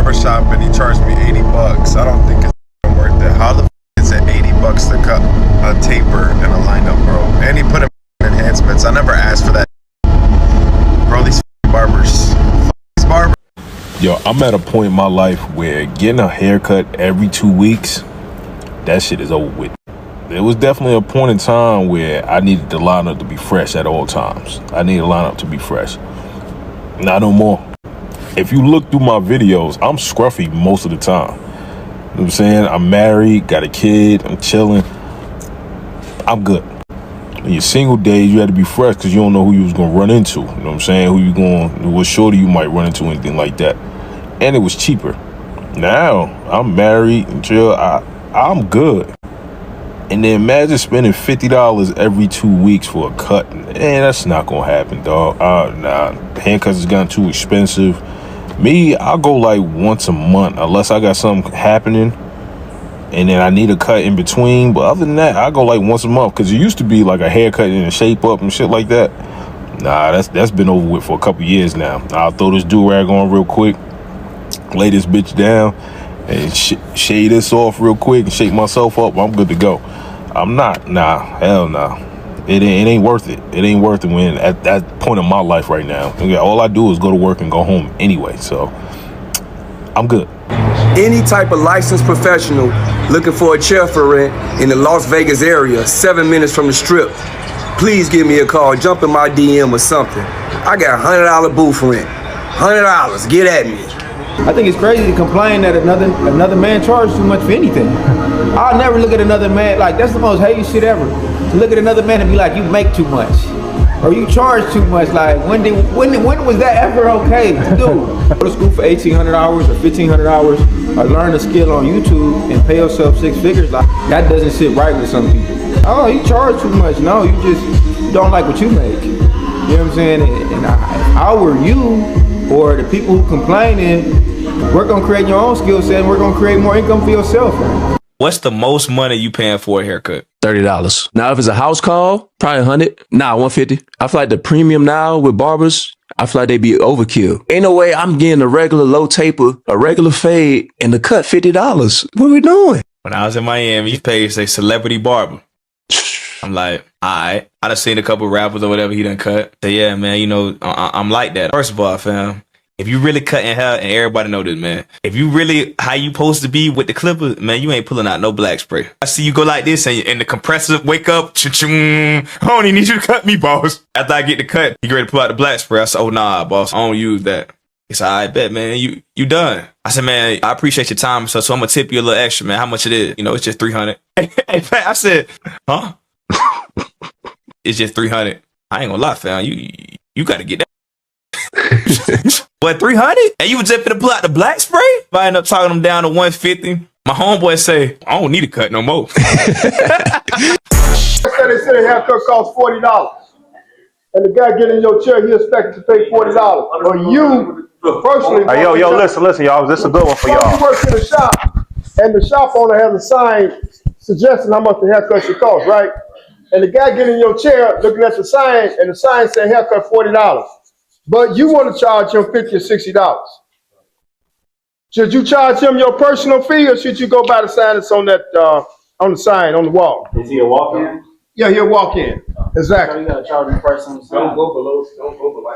barbershop and he charged me 80 bucks. I don't think it's worth it. How the f is it 80 bucks to cut a taper and a lineup, bro? And he put in enhancements. I never asked for that. Bro, these barbers. These barbers. Yo, I'm at a point in my life where getting a haircut every 2 weeks, that shit is over with. There was definitely a point in time where I needed the lineup to be fresh at all times. I need a lineup to be fresh. Not no more. If you look through my videos, I'm scruffy most of the time. You know what I'm saying? I'm married, got a kid, I'm chilling. I'm good. In your single days, you had to be fresh because you don't know who you was going to run into. You know what I'm saying? What shorty you might run into, anything like that. And it was cheaper. Now, I'm married and chill. I'm good. And then imagine spending $50 every 2 weeks for a cut. Man, that's not gonna happen, dog. Nah, haircuts has gotten too expensive. Me, I'll go like once a month unless I got something happening and then I need a cut in between. But other than that, I go like once a month because it used to be like a haircut and a shape up and shit like that. Nah, that's been over with for a couple years now. I'll throw this do-rag on real quick, lay this bitch down, and shade this off real quick and shake myself up. I'm good to go. I'm not. Nah, hell nah. It ain't worth it. It ain't worth it when at that point in my life right now. All I do is go to work and go home anyway. So I'm good. Any type of licensed professional looking for a chair for rent in the Las Vegas area, 7 minutes from the strip, please give me a call. Jump in my DM or something. I got $100 booth rent. $100. Get at me. I think it's crazy to complain that another man charges too much for anything. I'll never look at another man like that's the most hated shit ever. To look at another man and be like, you make too much, or you charge too much. Like when was that ever okay to do? Go to school for 1,800 hours or 1,500 hours, or learn a skill on YouTube and pay yourself 6 figures. Like that doesn't sit right with some people. Oh, you charge too much. No, you just don't like what you make. You know what I'm saying? And if I were you or the people who complaining, we're gonna create your own skill set and we're gonna create more income for yourself. What's the most money you paying for a haircut? $30. Now, if it's a house call, probably 100. Nah, 150. I feel like the premium now with barbers, I feel like they be overkill. Ain't no way I'm getting a regular low taper, a regular fade, and the cut $50. What are we doing? When I was in Miami, you paid say celebrity barber. I'm like, all right. I done seen a couple rappers or whatever he done cut. So yeah, man, you know, I'm like that. First of all, fam, if you really cutting hair, and everybody know this, man, if you really how you supposed to be with the clipper, man, you ain't pulling out no black spray. I see you go like this and the compressor wake up, I don't even need you to cut me, boss. After I get the cut, you ready to pull out the black spray. I said, oh nah, boss, I don't use that. He said, I bet, man, you done. I said, man, I appreciate your time, so I'm gonna tip you a little extra, man. How much it is? You know, it's just 300. I said, huh? It's just 300. I ain't gonna lie, fam. You gotta get that. What, 300? And you was just finna pull out the black spray? If I end up talking them down to 150, my homeboy say, I don't need a cut no more. They said a haircut costs $40. And the guy getting in your chair, he expected to pay $40. Or you personally. Hey, yo, listen, y'all. This is a good one for y'all. You work in the shop, and the shop owner has a sign suggesting how much the haircut should cost, right? And the guy getting in your chair looking at the sign, and the sign said haircut $40. But you want to charge him $50 or $60. Should you charge him your personal fee, or should you go by the sign that's on that on the sign on the wall? Is he a walk-in? Yeah, he'll walk in. Exactly. So you gotta charge him personal. Don't go below. Don't go below.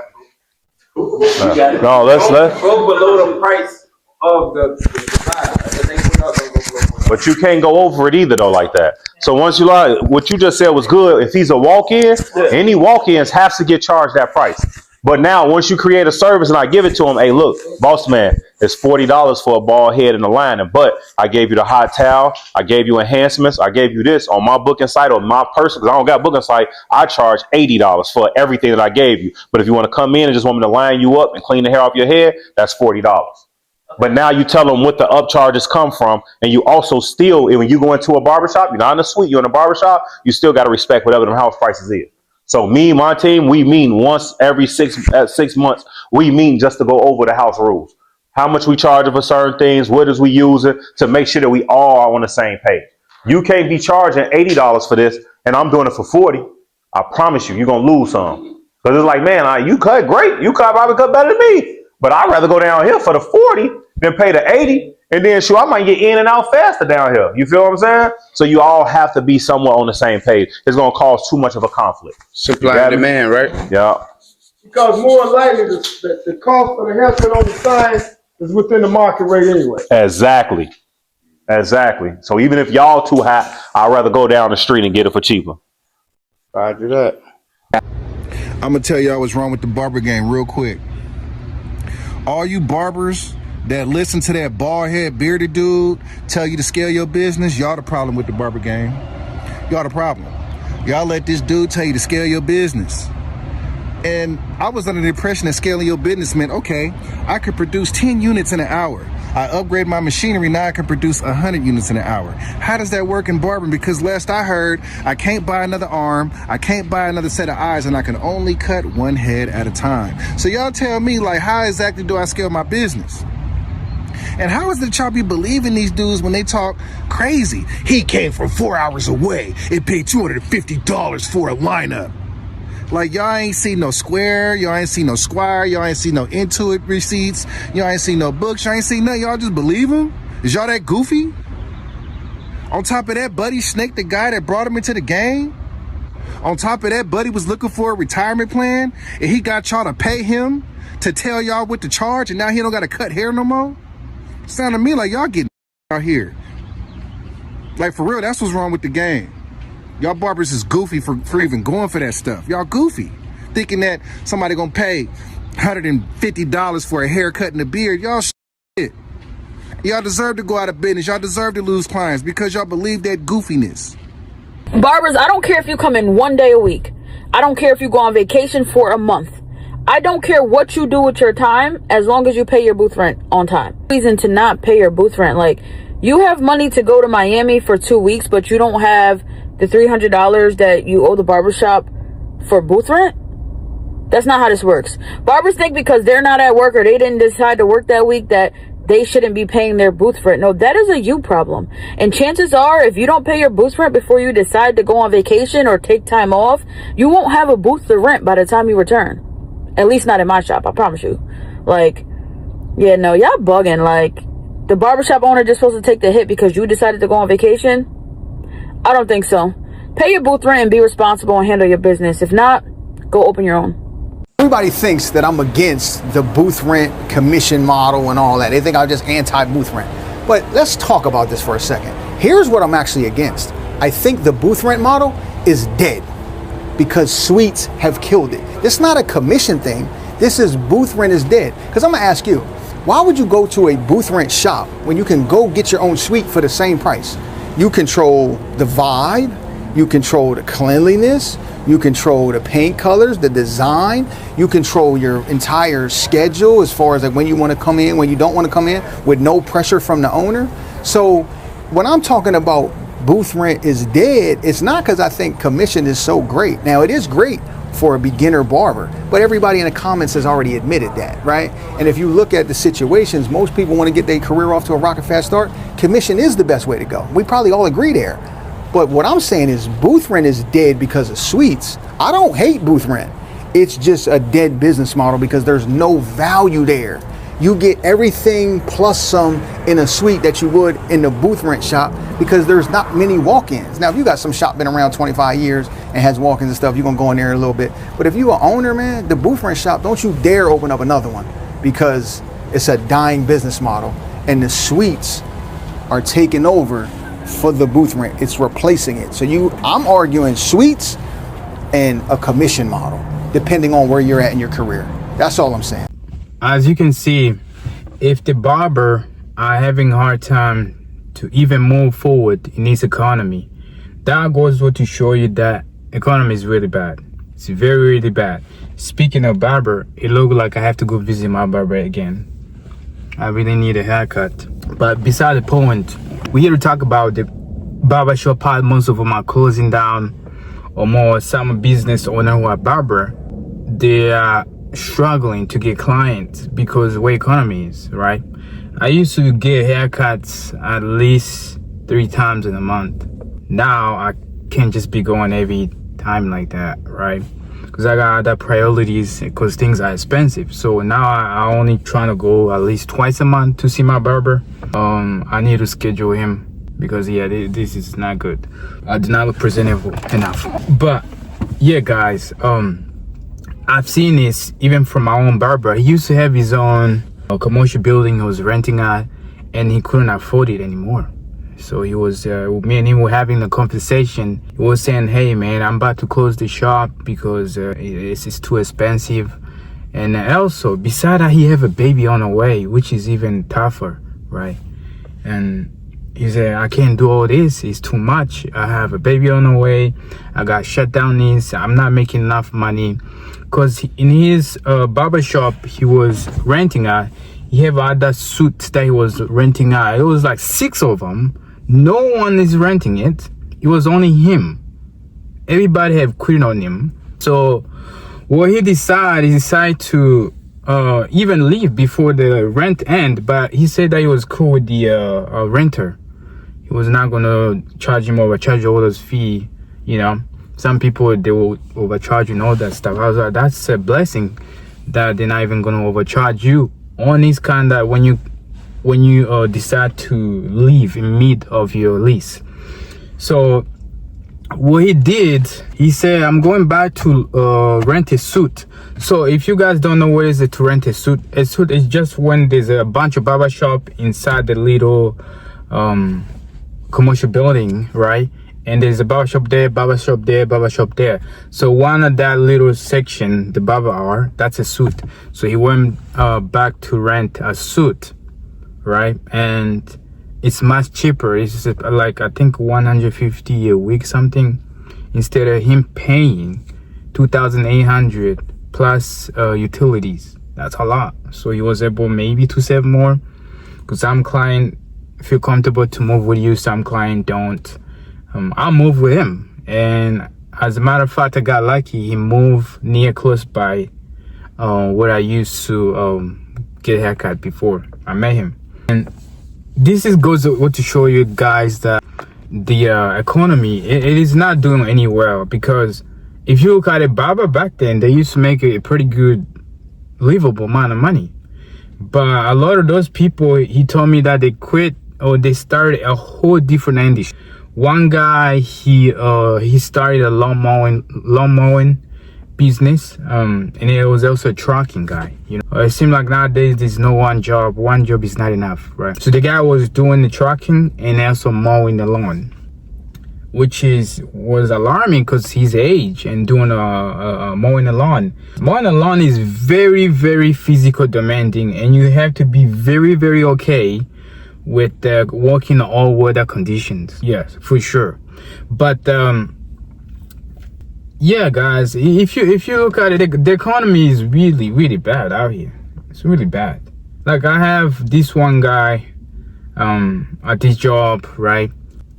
No, let's go below the price of the sign. But you can't go over it either though like that. So once you like what you just said was good. If he's a walk-in, any walk-ins have to get charged that price. But now once you create a service and I give it to him, hey, look, boss man, it's $40 for a bald head and a lining. But I gave you the hot towel, I gave you enhancements, I gave you this on my booking site or my person, because I don't got a booking site, I charge $80 for everything that I gave you. But if you want to come in and just want me to line you up and clean the hair off your head, that's $40. But now you tell them what the upcharges come from, and you also still, when you go into a barbershop, you're not in a suite, you're in a barbershop, you still got to respect whatever the house prices is. So me, my team, we meet once every 6 months. We meet just to go over the house rules. How much we charge for certain things, what is we using to make sure that we all are on the same page. You can't be charging $80 for this, and I'm doing it for $40. I promise you, you're gonna lose some. Because it's like, man, you cut great. You probably cut better than me. But I'd rather go down here for the 40 than pay the 80. And then sure, I might get in and out faster down here. You feel what I'm saying? So you all have to be somewhat on the same page. It's going to cause too much of a conflict. Supply and demand, right? Yeah. Because more likely the cost of the haircut on the sign is within the market rate anyway. Exactly. So even if y'all too high, I'd rather go down the street and get it for cheaper. I do that. I'm gonna tell y'all what's wrong with the barber game real quick. All you barbers that listen to that bald head bearded dude tell you to scale your business, y'all the problem with the barber game. Y'all the problem. Y'all let this dude tell you to scale your business. And I was under the impression that scaling your business meant, okay, I could produce 10 units in an hour. I upgrade my machinery, now I can produce 100 units in an hour. How does that work in barbering? Because last I heard, I can't buy another arm, I can't buy another set of eyes, and I can only cut one head at a time. So y'all tell me, like, how exactly do I scale my business? And how is it that y'all be believing these dudes when they talk crazy? He came from 4 hours away and paid $250 for a lineup. Like, y'all ain't see no Square, y'all ain't see no Squire, y'all ain't see no Intuit receipts, y'all ain't see no books, y'all ain't see nothing, y'all just believe him? Is y'all that goofy? On top of that, Buddy snaked the guy that brought him into the game. On top of that, Buddy was looking for a retirement plan, and he got y'all to pay him to tell y'all what to charge, and now he don't got to cut hair no more? Sound to me like y'all getting out here. Like, for real, that's what's wrong with the game. Y'all barbers is goofy for even going for that stuff. Y'all goofy. Thinking that somebody gonna pay $150 for a haircut and a beard. Y'all shit. Y'all deserve to go out of business. Y'all deserve to lose clients because y'all believe that goofiness. Barbers, I don't care if you come in 1 day a week. I don't care if you go on vacation for a month. I don't care what you do with your time as long as you pay your booth rent on time. Reason to not pay your booth rent. Like, you have money to go to Miami for 2 weeks, but you don't have the $300 that you owe the barbershop for booth rent? That's not how this works. Barbers think because they're not at work or they didn't decide to work that week that they shouldn't be paying their booth rent. No, that is a you problem. And chances are, if you don't pay your booth rent before you decide to go on vacation or take time off, you won't have a booth to rent by the time you return. At least not in my shop, I promise you. Like, yeah, no, y'all bugging. Like, the barbershop owner just supposed to take the hit because you decided to go on vacation? I don't think so. Pay your booth rent and be responsible and handle your business. If not, go open your own. Everybody thinks that I'm against the booth rent commission model and all that. They think I'm just anti-booth rent. But let's talk about this for a second. Here's what I'm actually against. I think the booth rent model is dead because suites have killed it. This is not a commission thing. This is booth rent is dead. Because I'm going to ask you, why would you go to a booth rent shop when you can go get your own suite for the same price? You control the vibe, you control the cleanliness, you control the paint colors, the design, you control your entire schedule as far as like when you want to come in, when you don't want to come in, with no pressure from the owner. So when I'm talking about booth rent is dead, it's not because I think commission is so great. Now, it is great for a beginner barber, but everybody in the comments has already admitted that, right? And if you look at the situations, most people want to get their career off to a rocket fast start. Commission is the best way to go. We probably all agree there. But what I'm saying is booth rent is dead because of suites. I don't hate booth rent. It's just a dead business model because there's no value there. You get everything plus some in a suite that you would in the booth rent shop because there's not many walk-ins. Now, if you got some shop been around 25 years and has walk-ins and stuff, you're gonna go in there a little bit. But if you an owner, man, the booth rent shop, don't you dare open up another one because it's a dying business model and the suites are taking over for the booth rent. It's replacing it. So I'm arguing suites and a commission model, depending on where you're at in your career. That's all I'm saying. As you can see, if the barber are having a hard time to even move forward in this economy, that goes to show you that economy is really bad. It's very, really bad. Speaking of barber, it looks like I have to go visit my barber again. I really need a haircut. But beside the point, we're here to talk about the barbershop part. Most of them are closing down, or more some business owner who are barber, they are struggling to get clients because of the way economy is, right? I used to get haircuts at least 3 times in a month. Now I can't just be going every time like that, right? Because because I got other priorities because things are expensive. So now I only trying to go at least twice a month to see my barber. I need to schedule him because yeah, this is not good. I do not look presentable enough. But yeah, guys, I've seen this even from my own barber. He used to have his own commercial building he was renting out, and he couldn't afford it anymore. So he was, me and him were having a conversation. He was saying, hey man, I'm about to close the shop because it's too expensive. And also, beside that, he have a baby on the way, which is even tougher, right? And he said, I can't do all this, it's too much. I have a baby on the way, I got shut down this, I'm not making enough money. Because in his barbershop he was renting out, he have other suits that he was renting out. It was like 6 of them. No one is renting it. It was only him. Everybody have quit on him. So what he decided to even leave before the rent end. But he said that he was cool with the renter. He was not gonna charge him overcharge all those fee. You know, some people they will overcharge you and all that stuff. I was like, that's a blessing that they're not even gonna overcharge you on this kind of when you decide to leave in mid of your lease. So what he did, he said, I'm going back to rent a suit. So if you guys don't know what is it to rent a suit is just when there's a bunch of barbershop inside the little commercial building, right? And there's a barbershop there, barbershop there, barbershop there. So one of that little section, the barber hour, that's a suit. So he went back to rent a suit, right? And it's much cheaper. It's like I think $150 a week something, instead of him paying $2,800 plus utilities. That's a lot. So he was able maybe to save more, because some client feel comfortable to move with you, some client don't. I moved with him, and as a matter of fact, I got lucky. He moved near close by where I used to get a haircut before I met him. And this goes to show you guys that the economy it is not doing any well, because if you look at a barber back then, they used to make a pretty good livable amount of money. But a lot of those people, he told me that they quit or they started a whole different industry. One guy, he started a lawn mowing business, and he was also a trucking guy. You know, it seems like nowadays there's no one job is not enough, right? So the guy was doing the trucking and also mowing the lawn, which was alarming because his age and doing mowing the lawn. Mowing the lawn is very, very physical demanding, and you have to be very, very okay with working all weather conditions. Yes, for sure. But yeah, guys, if you look at it, the economy is really, really bad out here. It's really bad. Like I have this one guy at this job, right?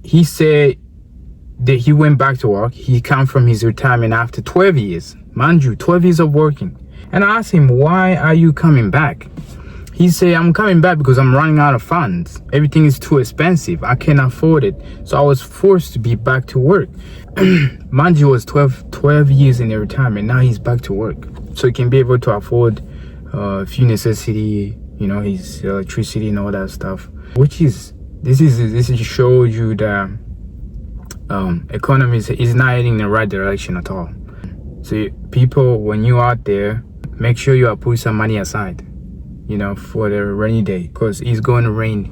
He said that he went back to work. He came from his retirement after 12 years. Mind you, 12 years of working. And I asked him, why are you coming back? He said, I'm coming back because I'm running out of funds. Everything is too expensive. I can't afford it. So I was forced to be back to work. Mind you, was 12 years in the retirement. Now he's back to work. So he can be able to afford a few necessity, you know, his electricity and all that stuff. This shows you that economy is not heading in the right direction at all. So people, when you out there, make sure you are putting some money aside, you know, for the rainy day, because it's going to rain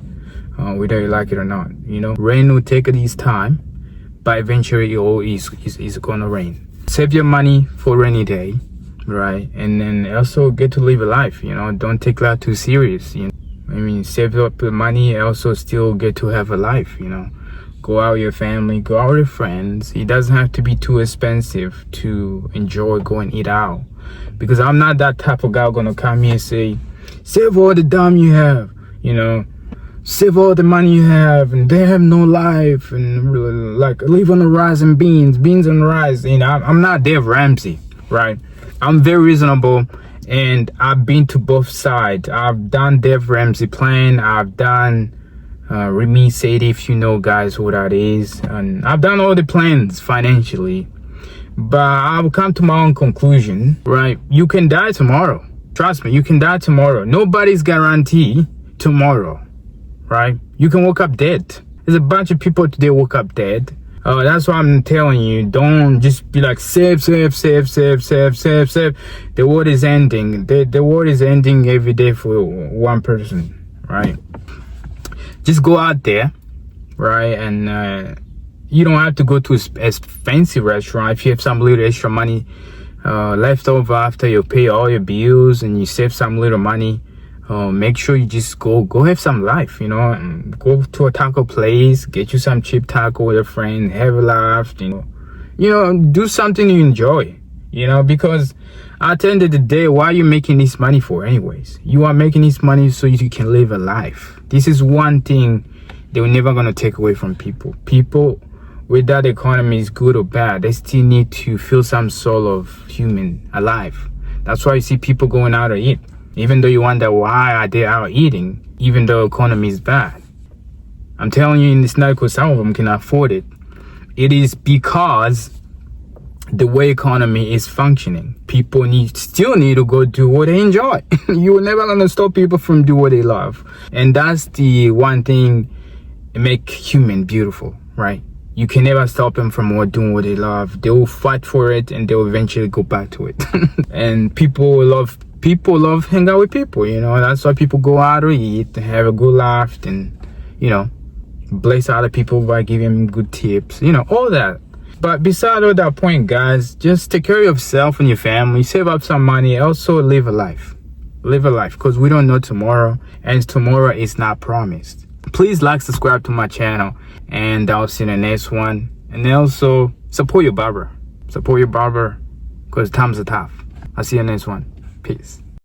whether you like it or not. You know, rain will take its time, but eventually it's going to rain. Save your money for rainy day, right? And then also get to live a life, you know. Don't take that too serious, you know. I mean, save up the money, also still get to have a life, you know. Go out with your family, go out with your friends. It doesn't have to be too expensive to enjoy going eat out, because I'm not that type of guy gonna come here and say, save all the dime you have, you know, save all the money you have, and they have no life, and like live on the rice and beans on the rice. You know, I'm not Dave Ramsey, right? I'm very reasonable, and I've been to both sides. I've done Dave Ramsey plan, I've done Remy said, if you know guys who that is, and I've done all the plans financially. But I've come to my own conclusion, right? You can die tomorrow. Trust me, you can die tomorrow. Nobody's guaranteed tomorrow, right? You can wake up dead. There's a bunch of people today woke up dead. That's why I'm telling you, don't just be like, save. The world is ending. The world is ending every day for one person, right? Just go out there, right? And you don't have to go to a fancy restaurant. If you have some little extra money left over after you pay all your bills and you save some little money, make sure you just go have some life, and go to a taco place, get you some cheap taco with a friend, have a laugh, do something you enjoy, because at the end of the day, why are you making this money for anyways? You are making this money so you can live a life. This is one thing they were never going to take away from people. People, whether the economy is good or bad, they still need to feel some sort of human alive. That's why you see people going out to eat. Even though you wonder why are they out eating, even though economy is bad. I'm telling you, it's not because some of them can afford it. It is because the way economy is functioning. People still need to go do what they enjoy. You're never gonna stop people from doing what they love. And that's the one thing that make human beautiful, right? You can never stop them from doing what they love. They will fight for it and they will eventually go back to it. And people love hang out with people, that's why people go out to eat, have a good laugh, and bless other people by giving them good tips, all that. But beside all that point, guys, just take care of yourself and your family, save up some money, also live a life, because we don't know tomorrow, and tomorrow is not promised. Please like, subscribe to my channel, and I'll see you in the next one. And also support your barber, because times are tough. I'll see you in the next one. Peace.